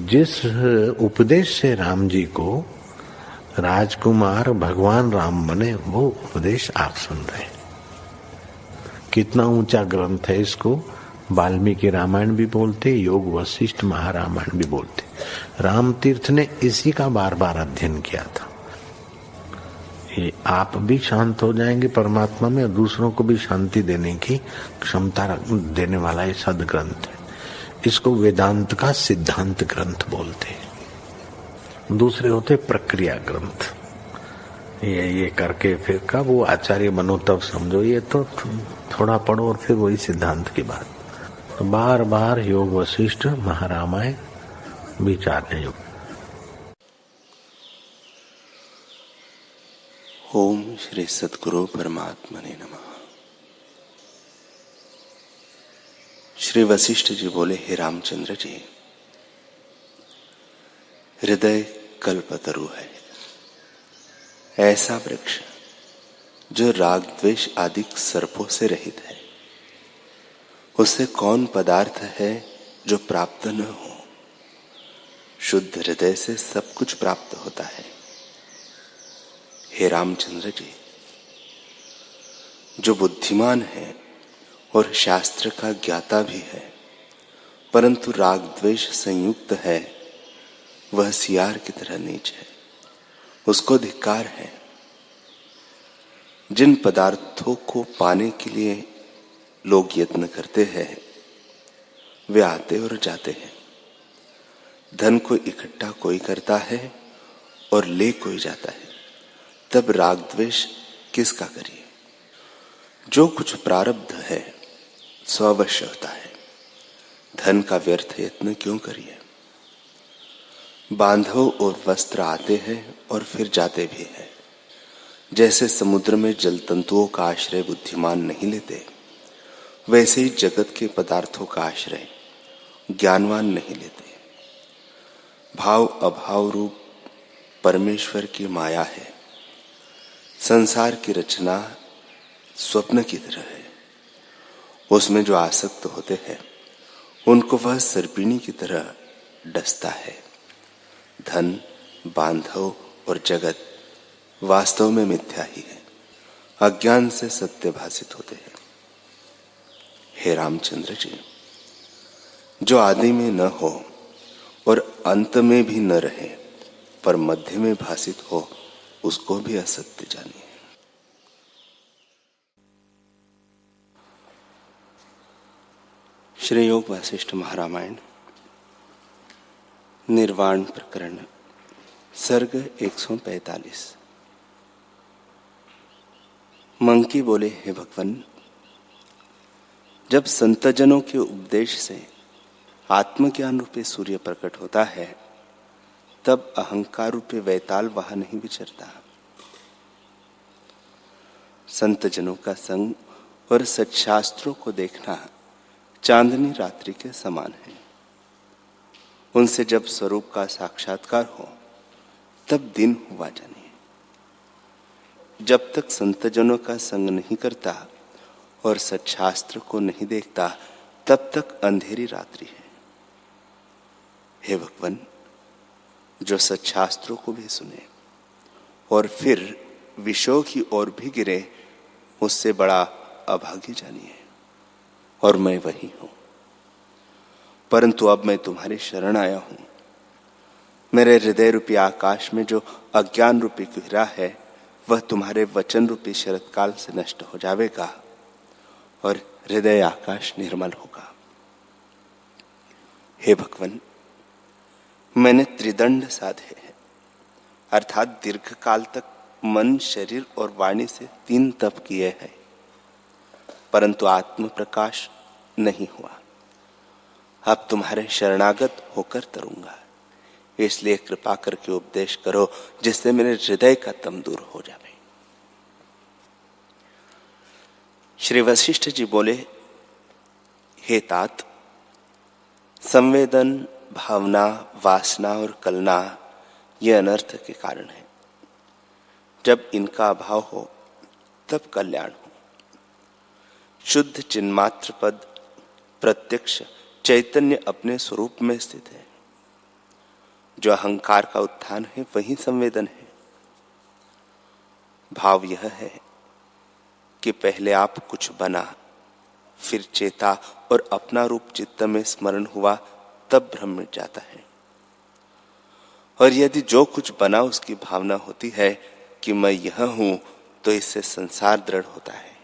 जिस उपदेश से राम जी को राजकुमार भगवान राम बने, वो उपदेश आप सुन रहे हैं। कितना ऊंचा ग्रंथ है, इसको वाल्मीकि रामायण भी बोलते, योग वशिष्ठ महारामायण भी बोलते। राम तीर्थ ने इसी का बार बार अध्ययन किया था। ये आप भी शांत हो जाएंगे परमात्मा में, और दूसरों को भी शांति देने की क्षमता देने वाला ये सदग्रंथ है। इसको वेदांत का सिद्धांत ग्रंथ बोलते हैं। दूसरे होते प्रक्रिया ग्रंथ। ये करके फिर कब वो आचार्य बनो तब समझो, ये तो थोड़ा पढ़ो और फिर वही सिद्धांत की बात। तो बार बार योग वशिष्ठ महारामायण विचारने योग। ओम श्री सद्गुरु परमात्मने नमः। श्री वशिष्ठ जी बोले, हे रामचंद्र जी, हृदय कल्पतरु है, ऐसा वृक्ष जो राग द्वेष आदि सर्पों से रहित है। उसे कौन पदार्थ है जो प्राप्त न हो। शुद्ध हृदय से सब कुछ प्राप्त होता है। हे रामचंद्र जी, जो बुद्धिमान है और शास्त्र का ज्ञाता भी है, परंतु राग द्वेष संयुक्त है, वह सियार की तरह नीच है, उसको धिक्कार है। जिन पदार्थों को पाने के लिए लोग यत्न करते हैं, वे आते और जाते हैं। धन को इकट्ठा कोई करता है और ले कोई जाता है, तब राग द्वेष किसका करिए। जो कुछ प्रारब्ध है सो अवश्य होता है। धन का व्यर्थ यत्न क्यों करिए। बांधव और वस्त्र आते हैं और फिर जाते भी हैं। जैसे समुद्र में जल तंतुओं का आश्रय बुद्धिमान नहीं लेते, वैसे ही जगत के पदार्थों का आश्रय ज्ञानवान नहीं लेते। भाव अभाव रूप परमेश्वर की माया है। संसार की रचना स्वप्न की तरह है। उसमें जो आसक्त होते हैं, उनको वह सर्पिणी की तरह डसता है। धन, बांधव और जगत वास्तव में मिथ्या ही है। अज्ञान से सत्य भासित होते हैं। हे रामचंद्र जी, जो आदि में न हो और अंत में भी न रहे, पर मध्य में भासित हो, उसको भी असत्य जानिए। श्री योग वशिष्ठ महारामायण निर्वाण प्रकरण सर्ग 145। मंकी बोले, हे भगवान, जब संतजनों के उपदेश से आत्मज्ञान रूपी सूर्य प्रकट होता है, तब अहंकार रूपी वैताल वहां नहीं विचरता। संतजनों का संग और सच्शास्त्रों को देखना चांदनी रात्रि के समान है। उनसे जब स्वरूप का साक्षात्कार हो, तब दिन हुआ जानिए। जब तक संतजनों का संग नहीं करता और सच्शास्त्र को नहीं देखता, तब तक अंधेरी रात्रि है। हे भगवान, जो सच्शास्त्रों को भी सुने और फिर विषयों की ओर भी गिरे, उससे बड़ा अभागी जानिए। और मैं वही हूं। परंतु अब मैं तुम्हारी शरण आया हूं। मेरे हृदय रूपी आकाश में जो अज्ञान रूपी कुहरा है, वह तुम्हारे वचन रूपी शरतकाल से नष्ट हो जाएगा और हृदय आकाश निर्मल होगा। हे भगवान, मैंने त्रिदंड साधे हैं, अर्थात दीर्घ काल तक मन, शरीर और वाणी से 3 तप किए हैं, परंतु आत्म प्रकाश नहीं हुआ। अब तुम्हारे शरणागत होकर तरूंगा, इसलिए कृपा करके उपदेश करो, जिससे मेरे हृदय का तम दूर हो जाए। श्री वशिष्ठ जी बोले, हे तात, संवेदन, भावना, वासना और कलना ये अनर्थ के कारण है। जब इनका अभाव हो, तब कल्याण हो। शुद्ध चिन्मात्र पद प्रत्यक्ष चैतन्य अपने स्वरूप में स्थित है। जो अहंकार का उत्थान है वही संवेदन है। भाव यह है कि पहले आप कुछ बना, फिर चेता और अपना रूप चित्त में स्मरण हुआ, तब भ्रम मिट जाता है। और यदि जो कुछ बना उसकी भावना होती है कि मैं यह हूं, तो इससे संसार दृढ़ होता है।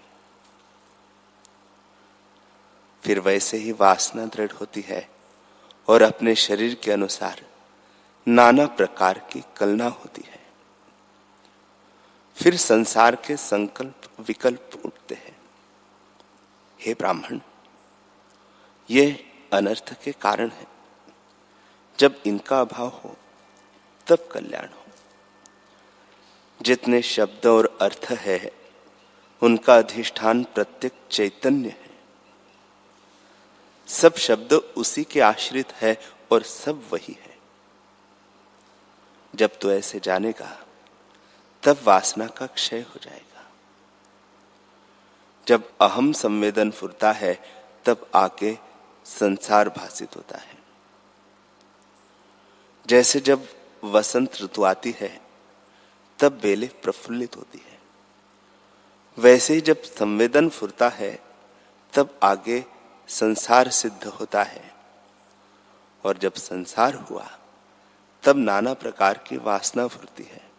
फिर वैसे ही वासना दृढ़ होती है और अपने शरीर के अनुसार नाना प्रकार की कल्पना होती है। फिर संसार के संकल्प विकल्प उठते हैं। हे ब्राह्मण, ये अनर्थ के कारण है। जब इनका अभाव हो तब कल्याण हो। जितने शब्द और अर्थ है उनका अधिष्ठान प्रत्येक चैतन्य है। सब शब्द उसी के आश्रित है और सब वही है। जब तू ऐसे जानेगा तब वासना का क्षय हो जाएगा। जब अहम संवेदन फुरता है तब आके संसार भासित होता है। जैसे जब वसंत ऋतु आती है तब बेलें प्रफुल्लित होती है, वैसे ही जब संवेदन फुरता है तब आगे संसार सिद्ध होता है। और जब संसार हुआ तब नाना प्रकार की वासना फुरती है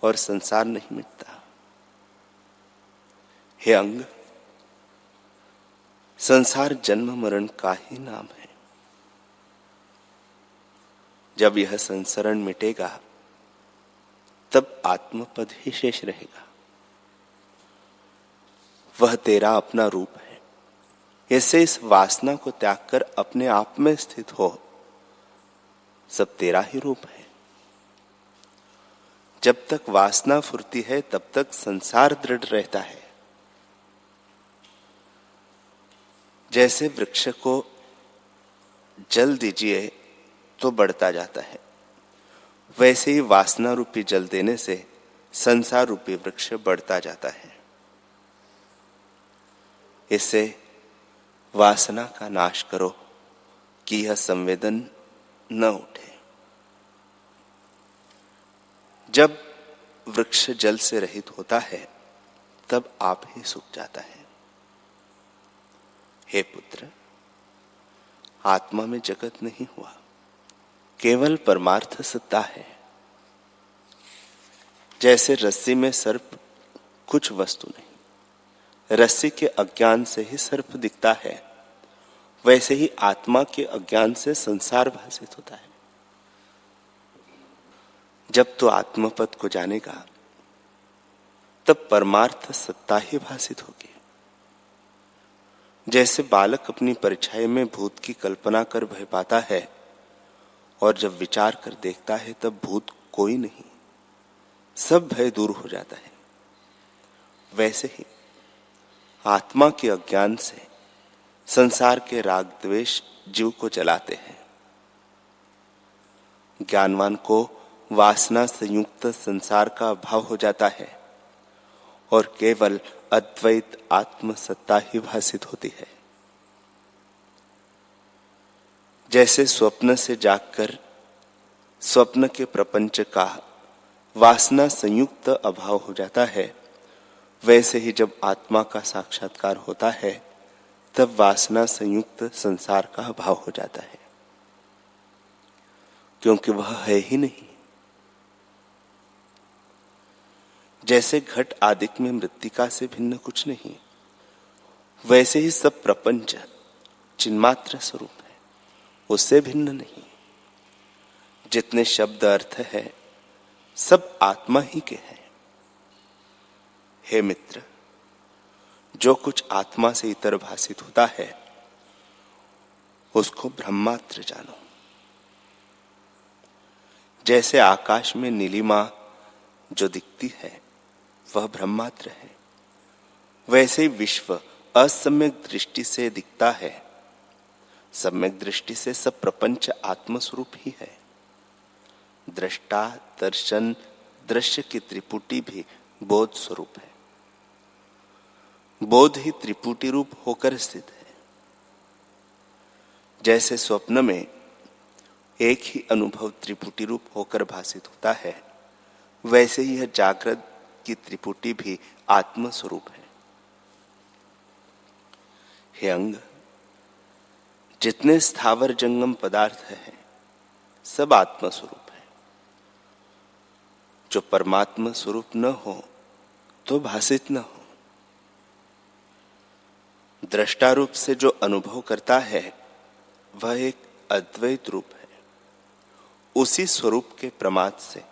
और संसार नहीं मिटता। हे अंग, संसार जन्म मरण का ही नाम है। जब यह संसरण मिटेगा तब आत्मपद ही शेष रहेगा। वह तेरा अपना रूप है। ऐसे इस वासना को त्याग कर अपने आप में स्थित हो, सब तेरा ही रूप है। जब तक वासना फुरती है तब तक संसार दृढ़ रहता है। जैसे वृक्ष को जल दीजिए तो बढ़ता जाता है, वैसे ही वासना रूपी जल देने से संसार रूपी वृक्ष बढ़ता जाता है। इससे वासना का नाश करो कि यह संवेदन न उठे। जब वृक्ष जल से रहित होता है तब आप ही सूख जाता है। हे पुत्र, आत्मा में जगत नहीं हुआ, केवल परमार्थ सत्ता है। जैसे रस्सी में सर्प कुछ वस्तु नहीं, रस्सी के अज्ञान से ही सर्प दिखता है, वैसे ही आत्मा के अज्ञान से संसार भासित होता है। जब तो आत्मपद को जानेगा तब परमार्थ सत्ता ही भासित होगी। जैसे बालक अपनी परछाई में भूत की कल्पना कर भय पाता है और जब विचार कर देखता है तब भूत कोई नहीं, सब भय दूर हो जाता है। वैसे ही आत्मा के अज्ञान से संसार के राग द्वेष जीव को जलाते हैं। ज्ञानवान को वासना संयुक्त संसार का अभाव हो जाता है और केवल अद्वैत आत्म सत्ता ही भासित होती है। जैसे स्वप्न से जागकर स्वप्न के प्रपंच का वासना संयुक्त अभाव हो जाता है, वैसे ही जब आत्मा का साक्षात्कार होता है तब वासना संयुक्त संसार का अभाव हो जाता है, क्योंकि वह है ही नहीं। जैसे घट आदिक में मृत्तिका से भिन्न कुछ नहीं, वैसे ही सब प्रपंच चिन्मात्र स्वरूप है, उससे भिन्न नहीं। जितने शब्द अर्थ है सब आत्मा ही के हैं। हे मित्र, जो कुछ आत्मा से इतर भासित होता है उसको ब्रह्मात्र जानो। जैसे आकाश में नीलिमा जो दिखती है वह ब्रह्मात्र है, वैसे विश्व असम्यक दृष्टि से दिखता है, सम्यक दृष्टि से सब प्रपंच आत्मस्वरूप ही है। दृष्टा दर्शन दृश्य की त्रिपुटी भी बोध स्वरूप है। बोध ही त्रिपुटी रूप होकर स्थित है। जैसे स्वप्न में एक ही अनुभव त्रिपुटी रूप होकर भासित होता है, वैसे ही यह जागृत की त्रिपुटी भी आत्म स्वरूप है। हे अंग, जितने स्थावर जंगम पदार्थ हैं सब आत्म स्वरूप है। जो परमात्मा स्वरूप न हो तो भासित न हो। दृष्टा रूप से जो अनुभव करता है वह एक अद्वैत रूप है। उसी स्वरूप के प्रमाद से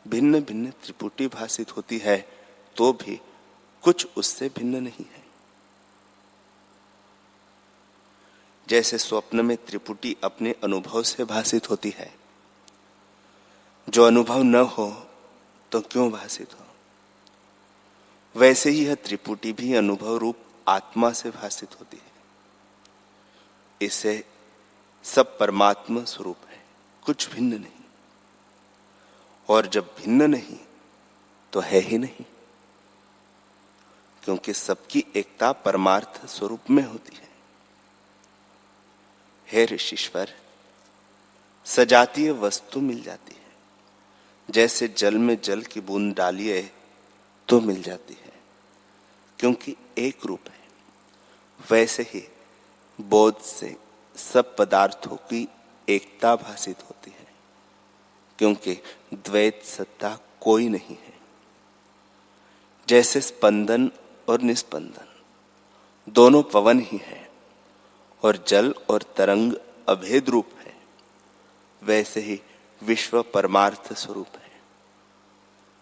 भिन्न भिन्न त्रिपुटी भासित होती है तो भी कुछ उससे भिन्न नहीं है। जैसे स्वप्न में त्रिपुटी अपने अनुभव से भासित होती है, जो अनुभव न हो तो क्यों भासित हो, वैसे ही यह त्रिपुटी भी अनुभव रूप आत्मा से भासित होती है। इससे सब परमात्मा स्वरूप है, कुछ भिन्न नहीं। और जब भिन्न नहीं तो है ही नहीं, क्योंकि सबकी एकता परमार्थ स्वरूप में होती है। हे ऋषीश्वर, सजातीय वस्तु मिल जाती है। जैसे जल में जल की बूंद डालिए तो मिल जाती है, क्योंकि एक रूप है। वैसे ही बोध से सब पदार्थों की एकता भासित होती है, क्योंकि द्वैत सत्ता कोई नहीं है। जैसे स्पंदन और निस्पंदन दोनों पवन ही है और जल और तरंग अभेद रूप है, वैसे ही विश्व परमार्थ स्वरूप है।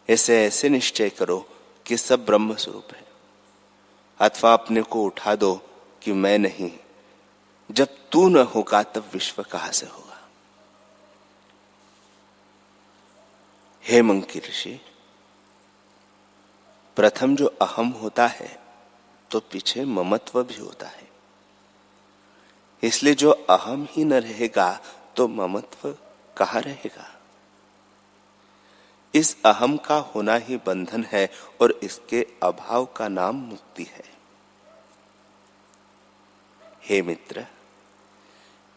ऐसे निश्चय करो कि सब ब्रह्म स्वरूप है, अथवा अपने को उठा दो कि मैं नहीं। जब तू न होगा तब विश्व कहां से होगा। हे मंकी ऋषि, प्रथम जो अहम होता है तो पीछे ममत्व भी होता है। इसलिए जो अहम ही न रहेगा तो ममत्व कहां रहेगा। इस अहम का होना ही बंधन है और इसके अभाव का नाम मुक्ति है। हे मित्र,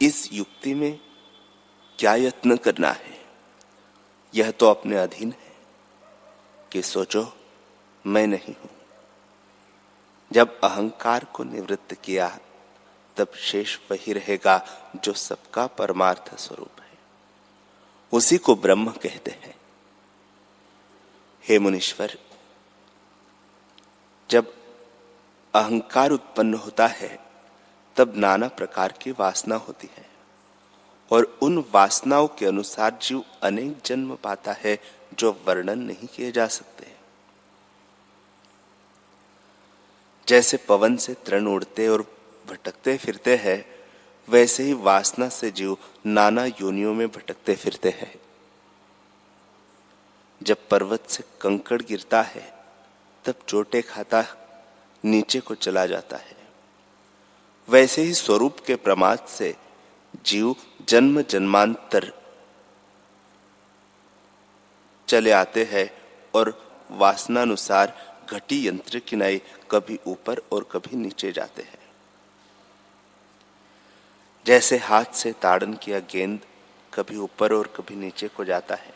इस युक्ति में क्या यत्न करना है, यह तो अपने अधीन है कि सोचो मैं नहीं हूं। जब अहंकार को निवृत्त किया तब शेष वही रहेगा जो सबका परमार्थ स्वरूप है। उसी को ब्रह्म कहते हैं। हे मुनीश्वर, जब अहंकार उत्पन्न होता है तब नाना प्रकार की वासना होती है और उन वासनाओं के अनुसार जीव अनेक जन्म पाता है जो वर्णन नहीं किए जा सकते। जैसे पवन से तृण उड़ते और भटकते फिरते हैं, वैसे ही वासना से जीव नाना योनियों में भटकते फिरते हैं। जब पर्वत से कंकड़ गिरता है तब चोटें खाता नीचे को चला जाता है। वैसे ही स्वरूप के प्रमाद से जीव जन्म जन्मांतर चले आते हैं और वासनानुसार घटी यंत्र किनाई कभी ऊपर और कभी नीचे जाते हैं। जैसे हाथ से ताड़न किया गेंद कभी ऊपर और कभी नीचे को जाता है।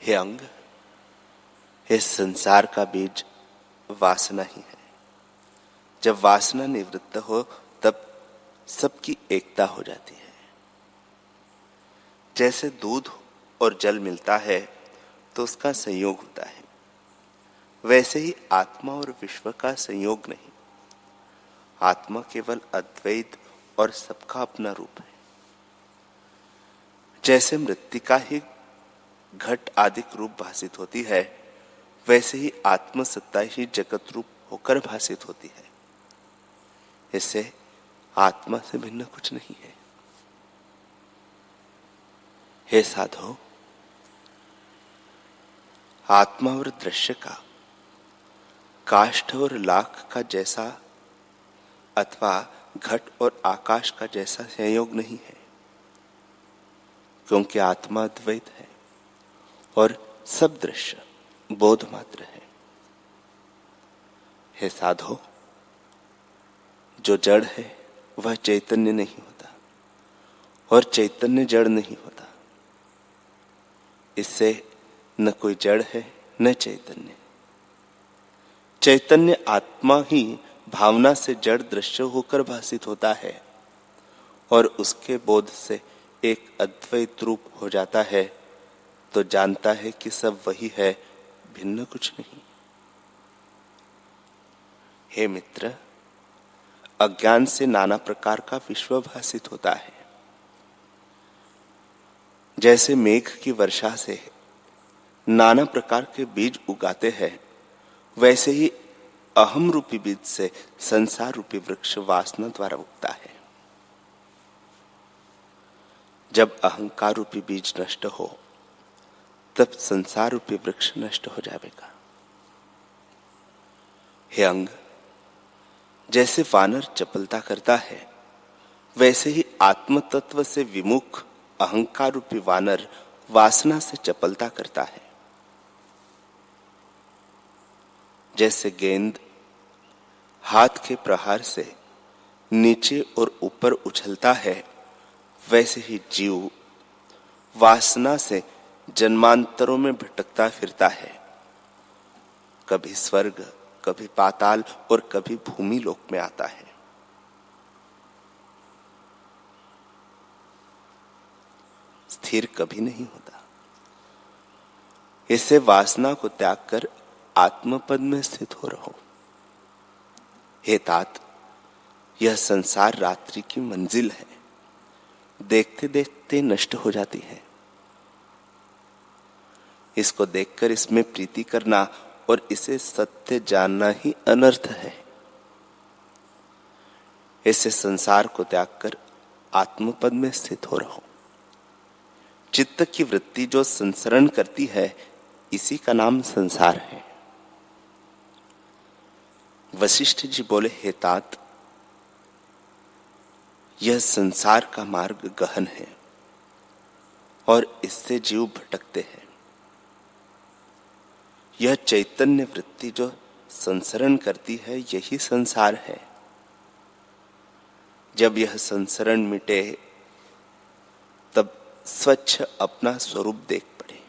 हे अंग, इस संसार का बीज वासना ही है। जब वासना निवृत्त हो तब सबकी एकता हो जाती है। जैसे दूध और जल मिलता है तो उसका संयोग होता है, वैसे ही आत्मा और विश्व का संयोग नहीं। आत्मा केवल अद्वैत और सबका अपना रूप है। जैसे मृत्तिका ही घट आदि रूप भासित होती है, वैसे ही आत्म सत्ता ही जगत रूप होकर भासित होती है। इससे आत्मा से भिन्न कुछ नहीं है। हे साधो, आत्मा और दृश्य का काष्ठ और लाख का जैसा अथवा घट और आकाश का जैसा संयोग नहीं है, क्योंकि आत्मा अद्वैत है और सब दृश्य बोध मात्र है। हे साधो, जो जड़ है वह चैतन्य नहीं होता और चैतन्य जड़ नहीं होता। इससे न कोई जड़ है न चैतन्य। चैतन्य आत्मा ही भावना से जड़ दृश्य होकर भासित होता है और उसके बोध से एक अद्वैत रूप हो जाता है, तो जानता है कि सब वही है, भिन्न कुछ नहीं। हे मित्र, अज्ञान से नाना प्रकार का विश्व भासित होता है। जैसे मेघ की वर्षा से नाना प्रकार के बीज उगाते हैं, वैसे ही अहम रूपी बीज से संसार रूपी वृक्ष वासना द्वारा उगता है। जब अहंकार रूपी बीज नष्ट हो, तब संसार रूपी वृक्ष नष्ट हो जाएगा। हे अंग, जैसे वानर चपलता करता है, वैसे ही आत्म तत्व से विमुख अहंकार रूपी वानर वासना से चपलता करता है। जैसे गेंद हाथ के प्रहार से नीचे और ऊपर उछलता है, वैसे ही जीव वासना से जन्मांतरों में भटकता फिरता है। कभी स्वर्ग, कभी पाताल और कभी भूमि लोक में आता है। स्थिर कभी नहीं होता। इससे वासना को त्याग कर आत्मपद में स्थित हो रहो। हे तात, यह संसार रात्रि की मंजिल है, देखते देखते नष्ट हो जाती है। इसको देखकर इसमें प्रीति करना और इसे सत्य जानना ही अनर्थ है। इससे संसार को त्याग कर आत्मपद में स्थित हो रहो। चित्त की वृत्ति जो संसरण करती है, इसी का नाम संसार है। वशिष्ठ जी बोले, हे तात, यह संसार का मार्ग गहन है और इससे जीव भटकते हैं। यह चैतन्य वृत्ति जो संसरण करती है, यही संसार है। जब यह संसरण मिटे, तब स्वच्छ अपना स्वरूप देख पड़े।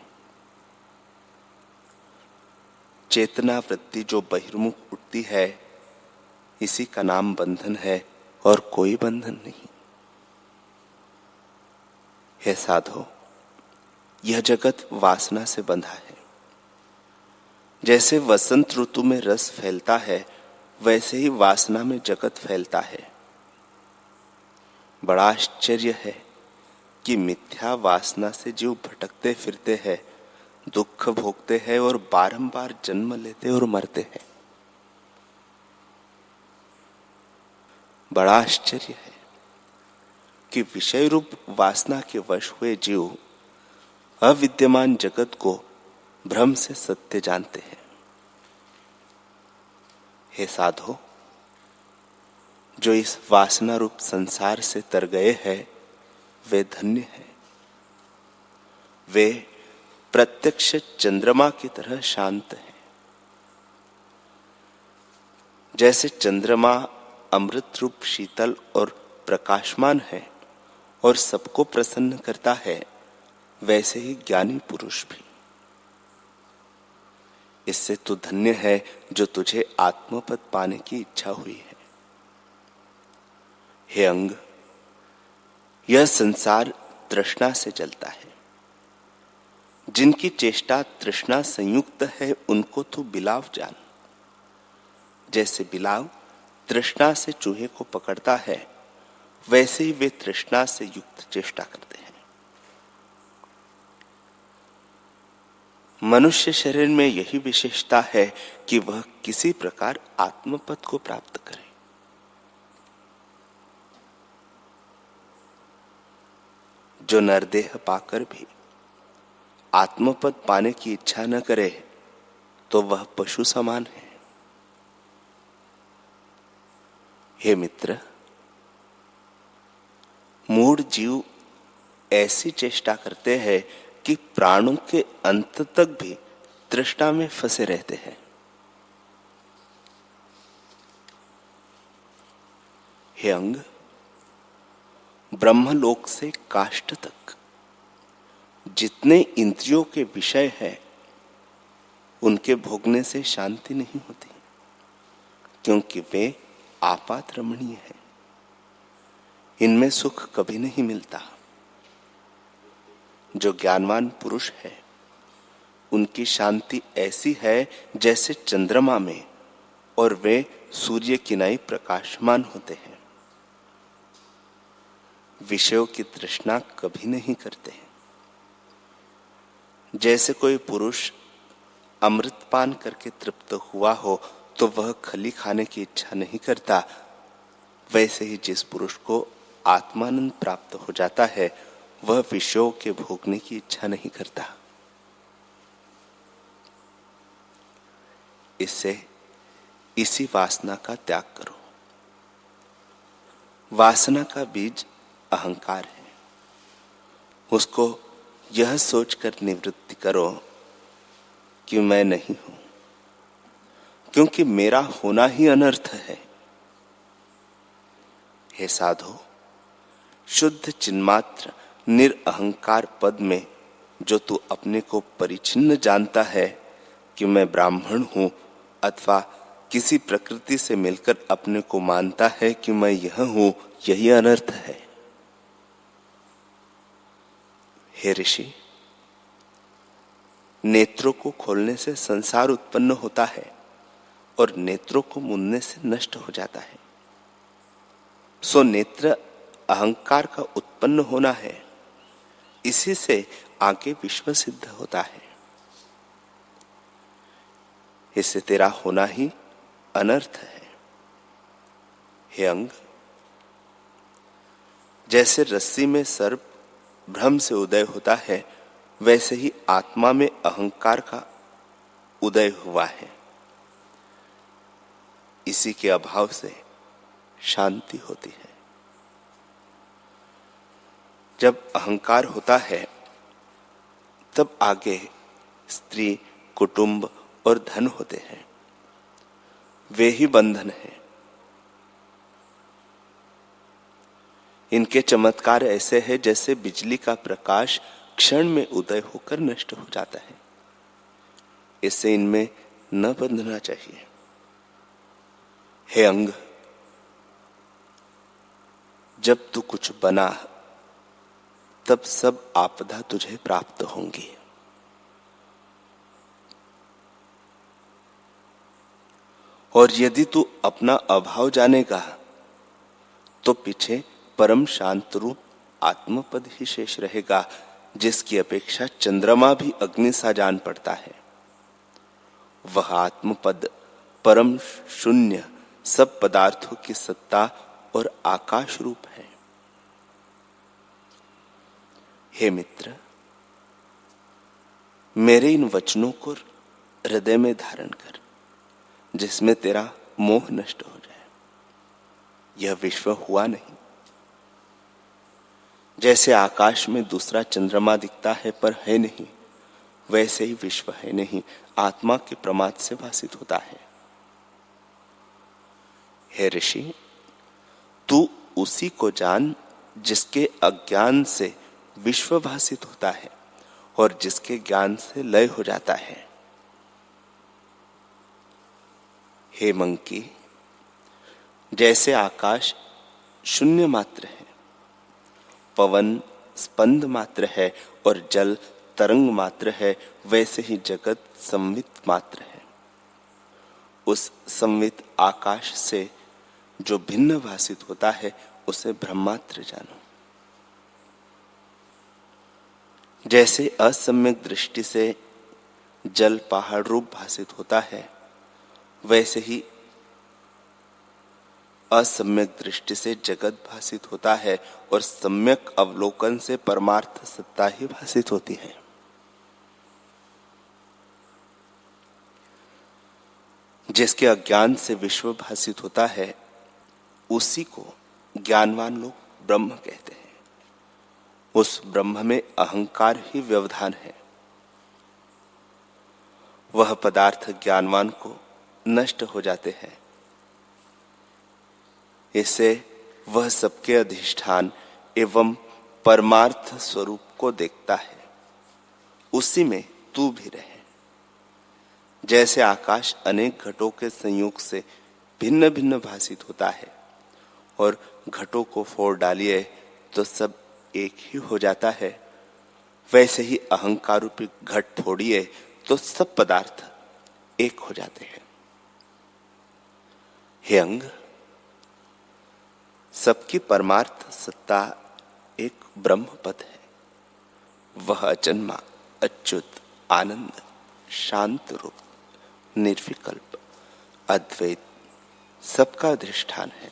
चेतना वृत्ति जो बहिर्मुख उठती है, इसी का नाम बंधन है और कोई बंधन नहीं। हे साधो, यह जगत वासना से बंधा है। जैसे वसंत ऋतु में रस फैलता है, वैसे ही वासना में जगत फैलता है। बड़ा आश्चर्य है कि मिथ्या वासना से जीव भटकते फिरते हैं, दुख भोगते हैं और बारंबार जन्म लेते और मरते हैं। बड़ा आश्चर्य है कि विषय रूप वासना के वश हुए जीव अविद्यमान जगत को भ्रम से सत्य जानते हैं। हे साधो, जो इस वासना रूप संसार से तर गए हैं, वे धन्य हैं। वे प्रत्यक्ष चंद्रमा की तरह शांत हैं। जैसे चंद्रमा अमृत रूप शीतल और प्रकाशमान है और सबको प्रसन्न करता है, वैसे ही ज्ञानी पुरुष भी। इससे तू धन्य है जो तुझे आत्मपद पाने की इच्छा हुई है। हे अंग, यह संसार तृष्णा से जलता है। जिनकी चेष्टा तृष्णा संयुक्त है, उनको तू बिलाव जान। जैसे बिलाव तृष्णा से चूहे को पकड़ता है, वैसे ही वे तृष्णा से युक्त चेष्टा करते हैं। मनुष्य शरीर में यही विशेषता है कि वह किसी प्रकार आत्मपद को प्राप्त करे। जो नरदेह पाकर भी आत्मपद पाने की इच्छा न करे, तो वह पशु समान है। हे मित्र, मूढ़ जीव ऐसी चेष्टा करते हैं कि प्राणों के अंत तक भी तृष्णा में फंसे रहते हैं। हे अंग, ब्रह्मलोक से काष्ठ तक जितने इंद्रियों के विषय है उनके भोगने से शांति नहीं होती, क्योंकि वे आपात रमणीय है, इनमें सुख कभी नहीं मिलता। जो ज्ञानवान पुरुष है उनकी शांति ऐसी है जैसे चंद्रमा में और वे सूर्य की नाई प्रकाशमान होते हैं। विषयों की तृष्णा कभी नहीं करते हैं। जैसे कोई पुरुष अमृतपान करके तृप्त हुआ हो तो वह खली खाने की इच्छा नहीं करता, वैसे ही जिस पुरुष को आत्मानंद प्राप्त हो जाता है वह विषयों के भोगने की इच्छा नहीं करता। इससे इसी वासना का त्याग करो। वासना का बीज अहंकार है, उसको यह सोचकर निवृत्ति करो कि मैं नहीं हूं, क्योंकि मेरा होना ही अनर्थ है। हे साधो, शुद्ध चिन्मात्र निरअहंकार पद में जो तू अपने को परिचिन्न जानता है कि मैं ब्राह्मण हूं, अथवा किसी प्रकृति से मिलकर अपने को मानता है कि मैं यह हूं, यही अनर्थ है। हे ऋषि, नेत्रों को खोलने से संसार उत्पन्न होता है और नेत्रों को मूंदने से नष्ट हो जाता है। सो नेत्र अहंकार का उत्पन्न होना है, इसी से आगे विश्व सिद्ध होता है। इससे तेरा होना ही अनर्थ है। हे अंग, जैसे रस्सी में सर्प भ्रम से उदय होता है, वैसे ही आत्मा में अहंकार का उदय हुआ है। इसी के अभाव से शांति होती है। जब अहंकार होता है तब आगे स्त्री, कुटुंब और धन होते हैं, वे ही बंधन है। इनके चमत्कार ऐसे हैं जैसे बिजली का प्रकाश क्षण में उदय होकर नष्ट हो जाता है। इससे इनमें न बंधना चाहिए। हे अंग, जब तू कुछ बना तब सब आपदा तुझे प्राप्त होंगी। और यदि तू अपना अभाव जानेगा तो पीछे परम शांत रूप आत्मपद ही शेष रहेगा, जिसकी अपेक्षा चंद्रमा भी अग्नि सा जान पड़ता है। वह आत्मपद परम शून्य, सब पदार्थों की सत्ता और आकाश रूप है। हे मित्र, मेरे इन वचनों को हृदय में धारण कर, जिसमें तेरा मोह नष्ट हो जाए। यह विश्व हुआ नहीं। जैसे आकाश में दूसरा चंद्रमा दिखता है पर है नहीं, वैसे ही विश्व है नहीं, आत्मा के प्रमाद से भासित होता है। हे ऋषि, तू उसी को जान जिसके अज्ञान से विश्व भासित होता है और जिसके ज्ञान से लय हो जाता है। हे मंकी, जैसे आकाश शून्य मात्र है, पवन स्पंद मात्र है और जल तरंग मात्र है, वैसे ही जगत संवित मात्र है। उस संवित आकाश से जो भिन्न भासित होता है उसे ब्रह्मात्र जानो। जैसे असम्यक दृष्टि से जल पहाड़ रूप भासित होता है, वैसे ही असम्यक दृष्टि से जगत भासित होता है और सम्यक अवलोकन से परमार्थ सत्ता ही भासित होती है। जिसके अज्ञान से विश्व भासित होता है, उसी को ज्ञानवान लोग ब्रह्म कहते हैं। उस ब्रह्म में अहंकार ही व्यवधान है। वह पदार्थ ज्ञानवान को नष्ट हो जाते हैं। इससे वह सबके अधिष्ठान एवं परमार्थ स्वरूप को देखता है, उसी में तू भी रहे। जैसे आकाश अनेक घटों के संयोग से भिन्न भिन्न भासित होता है और घटों को फोड़ डालिए तो सब एक ही हो जाता है, वैसे ही अहंकार रूपी घट फोड़िए तो सब पदार्थ एक हो जाते हैं। हे अंग, सबकी परमार्थ सत्ता एक ब्रह्म पद है। वह अजन्मा, अच्युत, आनंद, शांत रूप, निर्विकल्प, अद्वैत सबका अधिष्ठान है।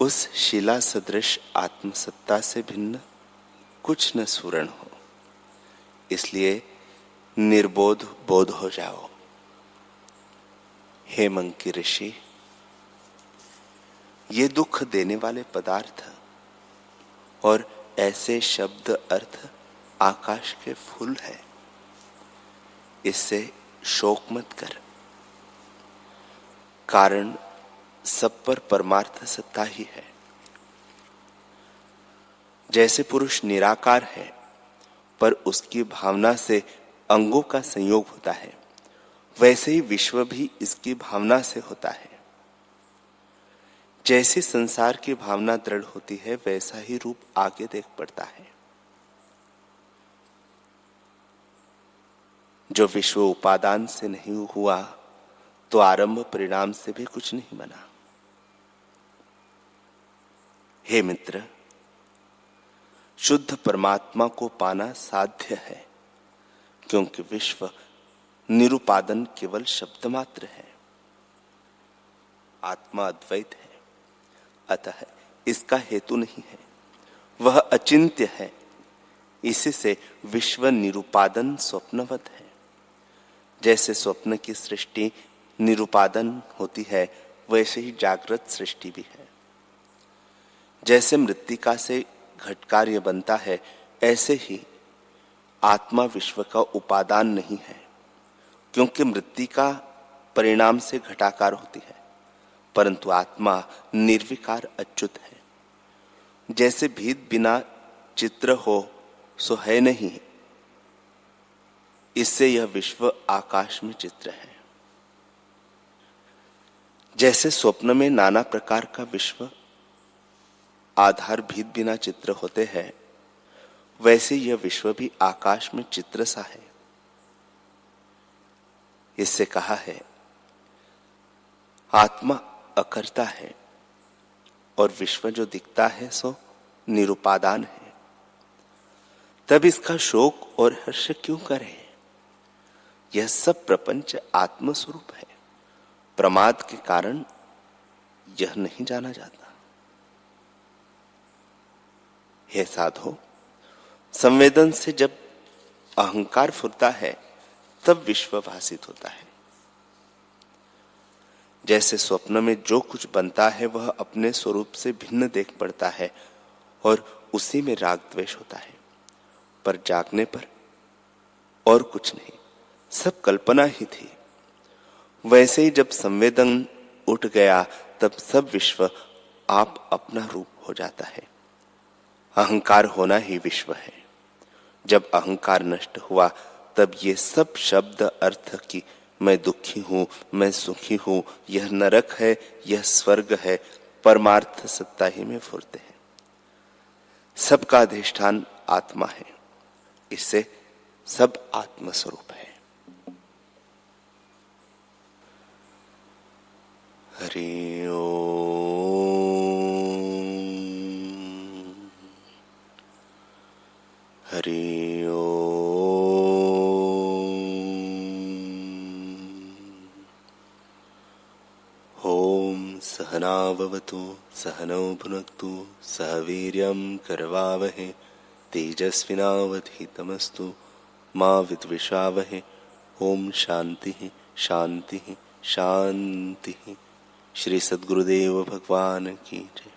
उस शिला सदृश आत्मसत्ता से भिन्न कुछ न स्फुरण हो, इसलिए निर्बोध बोध हो जाओ। हे मंकी ऋषि, ये दुख देने वाले पदार्थ और ऐसे शब्द अर्थ आकाश के फूल है, इससे शोक मत कर। कारण सब पर परमार्थ सत्ता ही है। जैसे पुरुष निराकार है पर उसकी भावना से अंगों का संयोग होता है, वैसे ही विश्व भी इसकी भावना से होता है। जैसी संसार की भावना दृढ़ होती है, वैसा ही रूप आगे देख पड़ता है। जो विश्व उपादान से नहीं हुआ तो आरंभ परिणाम से भी कुछ नहीं बना। हे मित्र, शुद्ध परमात्मा को पाना साध्य है, क्योंकि विश्व निरुपादन केवल शब्द मात्र है। आत्मा अद्वैत है, अतः इसका हेतु नहीं है। वह अचिंत्य है, इसी से विश्व निरुपादन स्वप्नवत है। जैसे स्वप्न की सृष्टि निरुपादन होती है, वैसे ही जागृत सृष्टि भी है। जैसे मृत्तिका से घट कार्य बनता है, ऐसे ही आत्मा विश्व का उपादान नहीं है, क्योंकि मृत्तिका परिणाम से घटाकार होती है, परंतु आत्मा निर्विकार अच्युत है। जैसे भीत बिना चित्र हो सो है नहीं, इससे यह विश्व आकाश में चित्र है। जैसे स्वप्न में नाना प्रकार का विश्व आधार भीत बिना चित्र होते हैं, वैसे यह विश्व भी आकाश में चित्र सा है। इससे कहा है, आत्मा अकर्ता है और विश्व जो दिखता है सो निरुपादान है। तब इसका शोक और हर्ष क्यों करें? यह सब प्रपंच आत्म स्वरूप है। प्रमाद के कारण यह नहीं जाना जाता। हे साधो, संवेदन से जब अहंकार फुरता है तब विश्व भासित होता है। जैसे स्वप्न में जो कुछ बनता है वह अपने स्वरूप से भिन्न देख पड़ता है और उसी में राग द्वेष होता है, पर जागने पर और कुछ नहीं, सब कल्पना ही थी। वैसे ही जब संवेदन उठ गया तब सब विश्व आप अपना रूप हो जाता है। अहंकार होना ही विश्व है। जब अहंकार नष्ट हुआ तब ये सब शब्द अर्थ की मैं दुखी हूं, मैं सुखी हूं, यह नरक है, यह स्वर्ग है, परमार्थ सत्ता ही में फुरते हैं। सबका अधिष्ठान आत्मा है, इससे सब आत्म स्वरूप है। हरि ओम। हरि ओम। ओम सहना भवतु, सहनौ भुनक्तु, सह वीर्यं करवावहै, तेजस्विनावधीतमस्तु मा विद्विषावहै। ओम शांति शांति शांति। श्री सद्गुरुदेव भगवान की जय।